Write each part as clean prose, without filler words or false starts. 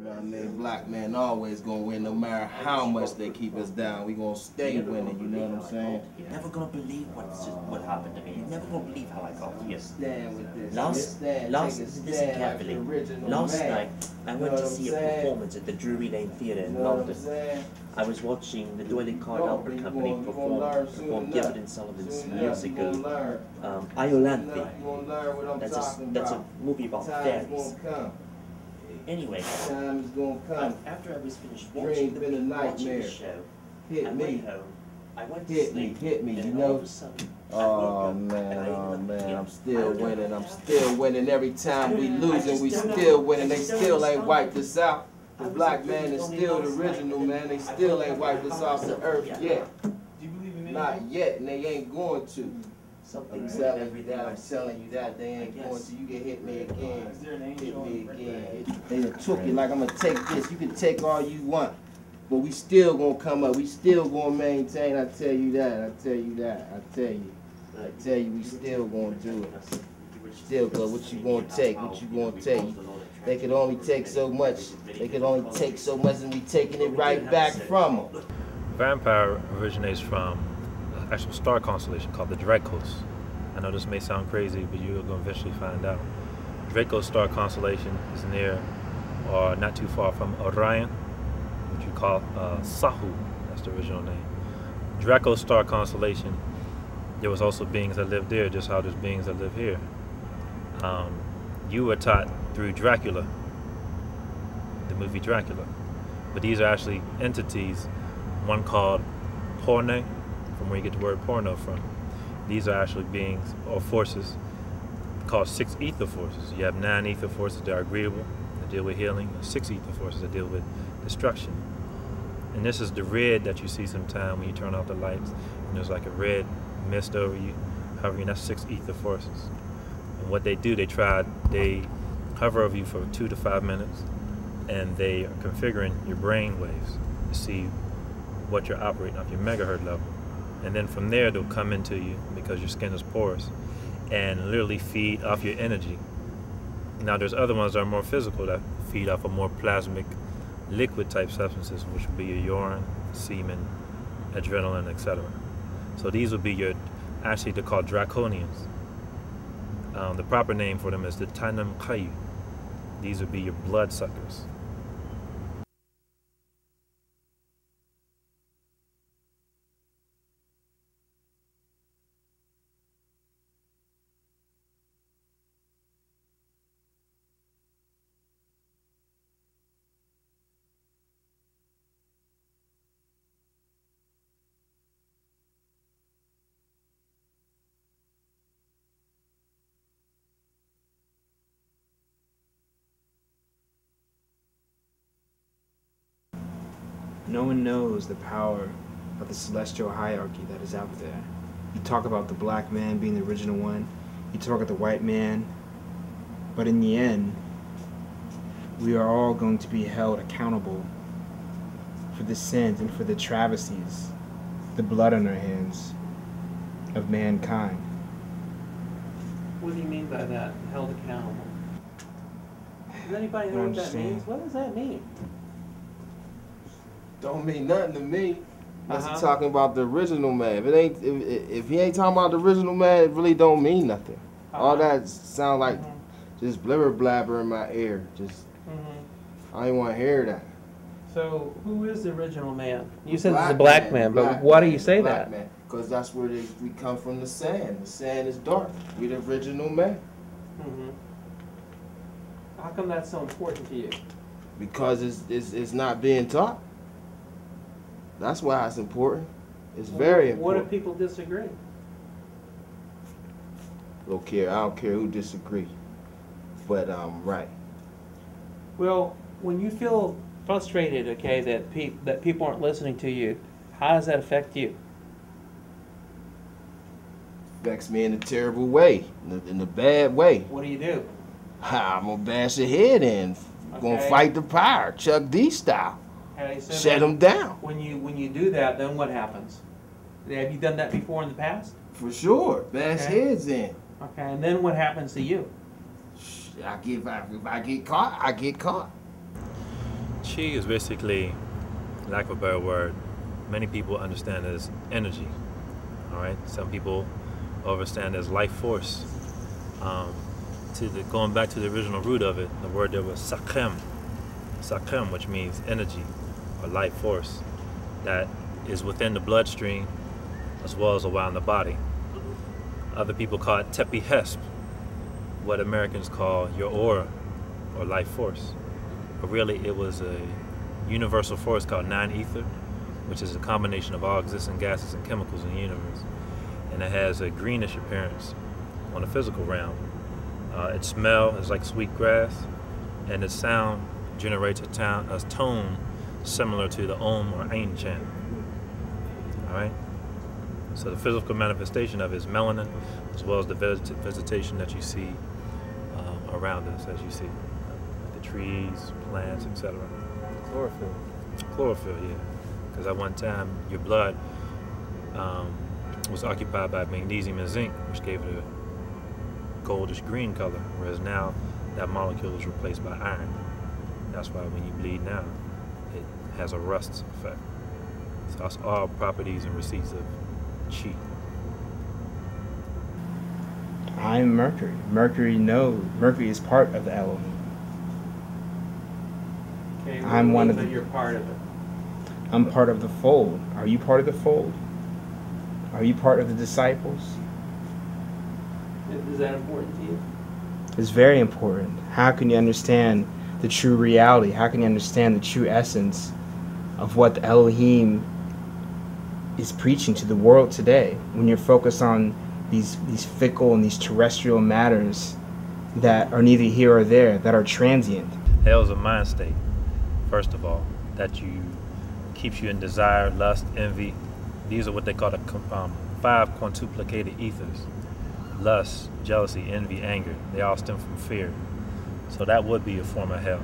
I mean, black man always gonna win, no matter how much they keep us down. We gonna stay winning. You know what I'm saying? You're never gonna believe what happened to me. You're never gonna believe how I got here. Stand with this. Listen carefully. Last night, I went to see a performance at the Drury Lane Theatre in London. I was watching the Doyle Card Opera Company perform Gibbon and Sullivan's musical Iolanthe. That's a movie about fairies. Anyway, after I was finished watching the show, I went home. I went to sleep. Hit me, and you know. all of a sudden, Oh man, I'm still winning. I'm still winning. Every time we losing, we still winning. They still ain't wiped us out. The black man is still the original man. They still ain't wiped us off the earth yet. Not yet, and they ain't going to. I'm telling you that they ain't going to. You can hit me again. Hit me again. They done took you like I'm gonna take this. You can take all you want, but we still gonna come up. We still gonna maintain. I tell you that. I tell you that. I tell you, we still gonna do it. Still go. What you gonna take? What you gonna take? They could only take so much. They could only take so much, and we taking it right back from them. Vampire originates from an actual star constellation called the Dracos. I know this may sound crazy, but you're going to eventually find out. Draco star constellation is near, or not too far from Orion, which you call Sahu. That's the original name. Draco star constellation, there was also beings that lived there, just how there's beings that live here. You were taught through Dracula, the movie Dracula. But these are actually entities, one called porne, from where you get the word porno from. These are actually beings or forces called 6 ether forces. You have 9 ether forces that are agreeable, that deal with healing, and 6 ether forces that deal with destruction. And this is the red that you see sometimes when you turn off the lights, and there's like a red mist over you, hovering. That's 6 ether forces. And what they do, they hover over you for 2 to 5 minutes, and they are configuring your brain waves to see what you're operating off, your megahertz level. And then from there, they'll come into you, because your skin is porous, and literally feed off your energy. Now, there's other ones that are more physical, that feed off of more plasmic, liquid type substances, which would be your urine, semen, adrenaline, etc. So these would be your, actually they're called draconians. The proper name for them is the Tanam Kayu. These would be your blood suckers. No one knows the power of the celestial hierarchy that is out there. You talk about the black man being the original one, you talk about the white man, but in the end, we are all going to be held accountable for the sins and for the travesties, the blood on our hands of mankind. What do you mean by that, held accountable? Does anybody know what that means? What does that mean? Don't mean nothing to me. Unless talking about the original man. If he ain't talking about the original man, it really don't mean nothing. All that sound like just blibber blabber in my ear. Just I ain't want to hear that. So who is the original man? You said it's a black man, but why do you say that? Because that's where we come from, the sand. The sand is dark. We the original man. How come that's so important to you? Because it's not being taught. That's why it's important. It's very important. What if people disagree? Don't care. I don't care who disagree. But right. Well, when you feel frustrated, okay, that people aren't listening to you, how does that affect you? Affects me in a terrible way, in a bad way. What do you do? I'm gonna bash your head in. Gonna fight the power, Chuck D style. Shut them down. When you do that, then what happens? Have you done that before in the past? For sure, bash heads in. Okay, and then what happens to you? If I get caught, I get caught. Chi is basically, lack of a better word, many people understand as energy. All right, some people understand as life force. Going back to the original root of it, the word there was sakem, which means energy or life force that is within the bloodstream as well as around the body. Other people call it tepi hesp, what Americans call your aura or life force. But really it was a universal force called non-ether, which is a combination of all existing gases and chemicals in the universe. And it has a greenish appearance on the physical realm. Its smell is like sweet grass, and its sound generates a tone similar to the Om or Ain chant. Alright? So the physical manifestation of it is melanin, as well as the vegetation that you see around us, as you see. The trees, plants, etc. Chlorophyll. Chlorophyll, yeah. Because at one time, your blood was occupied by magnesium and zinc, which gave it a goldish green color, whereas now that molecule is replaced by iron. That's why when you bleed now, it has a rust effect. So that's all properties and receipts of Chi. I'm Mercury. Mercury is part of the Elohim. Okay, I'm one of but the. you're part of it. I'm part of the fold. Are you part of the fold? Are you part of the disciples? Is that important to you? It's very important. How can you understand the true reality? How can you understand the true essence of what the Elohim is preaching to the world today when you're focused on these fickle and these terrestrial matters that are neither here or there, that are transient? Hell is a mind state, first of all, that keeps you in desire, lust, envy. These are what they call the 5 quintuplicated ethers. Lust, jealousy, envy, anger. They all stem from fear. So that would be a form of hell.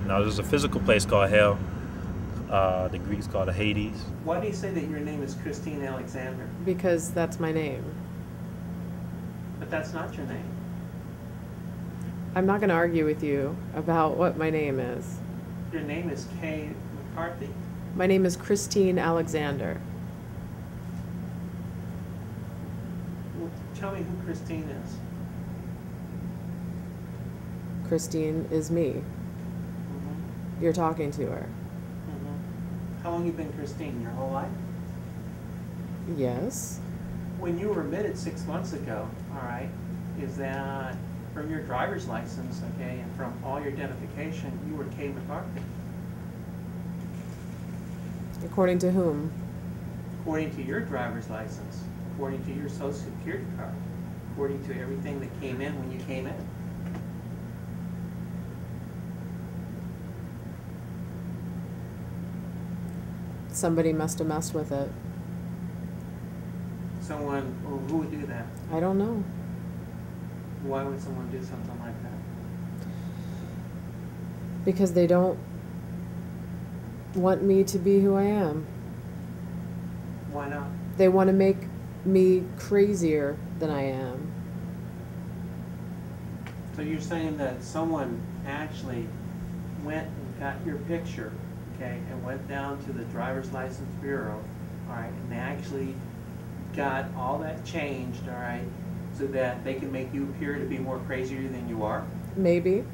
Now there's a physical place called hell. The Greeks call it Hades. Why do you say that your name is Christine Alexander? Because that's my name. But that's not your name. I'm not going to argue with you about what my name is. Your name is Kay McCarthy. My name is Christine Alexander. Well, tell me who Christine is. Christine is me. Mm-hmm. You're talking to her. Mm-hmm. How long you been Christine? Your whole life? Yes. When you were admitted 6 months ago, all right, is that from your driver's license, okay, and from all your identification, you were Kay McCarthy? According to whom? According to your driver's license, according to your social security card, according to everything that came in when you came in. Somebody must have messed with it. Someone, well, who would do that? I don't know. Why would someone do something like that? Because they don't want me to be who I am. Why not? They want to make me crazier than I am. So you're saying that someone actually went and got your picture, okay, and went down to the driver's license bureau, all right, and they actually got all that changed, all right, so that they can make you appear to be more crazier than you are? Maybe.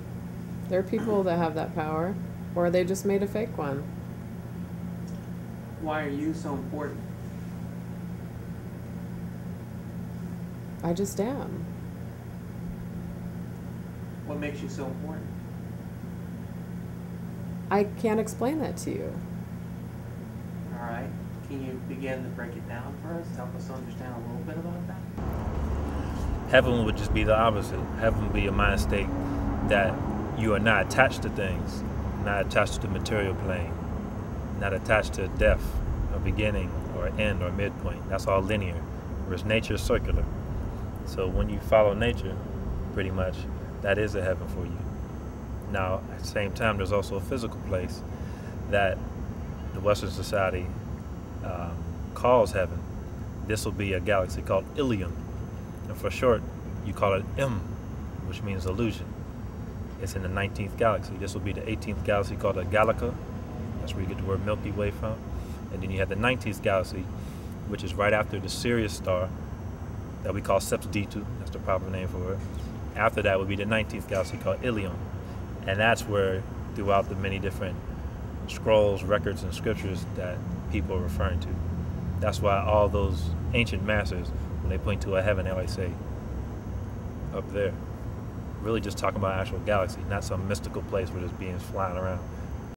There are people that have that power. Or they just made a fake one. Why are you so important? I just am. What makes you so important? I can't explain that to you. All right. Can you begin to break it down for us? Help us understand a little bit about that? Heaven would just be the opposite. Heaven would be a mind state that you are not attached to things, not attached to the material plane, not attached to death, a beginning or an end or a midpoint. That's all linear, whereas nature is circular. So when you follow nature, pretty much, that is a heaven for you. Now, at the same time, there's also a physical place that the Western society calls heaven. This will be a galaxy called Ilium. And for short, you call it M, which means illusion. It's in the 19th galaxy. This will be the 18th galaxy called the Galactica. That's where you get the word Milky Way from. And then you have the 19th galaxy, which is right after the Sirius star that we call Ceps D2. That's the proper name for it. After that would be the 19th galaxy called Ilion. And that's where, throughout the many different scrolls, records, and scriptures that people are referring to. That's why all those ancient masters, when they point to a heaven, they always say, up there. Really just talking about actual galaxy, not some mystical place where there's beings flying around.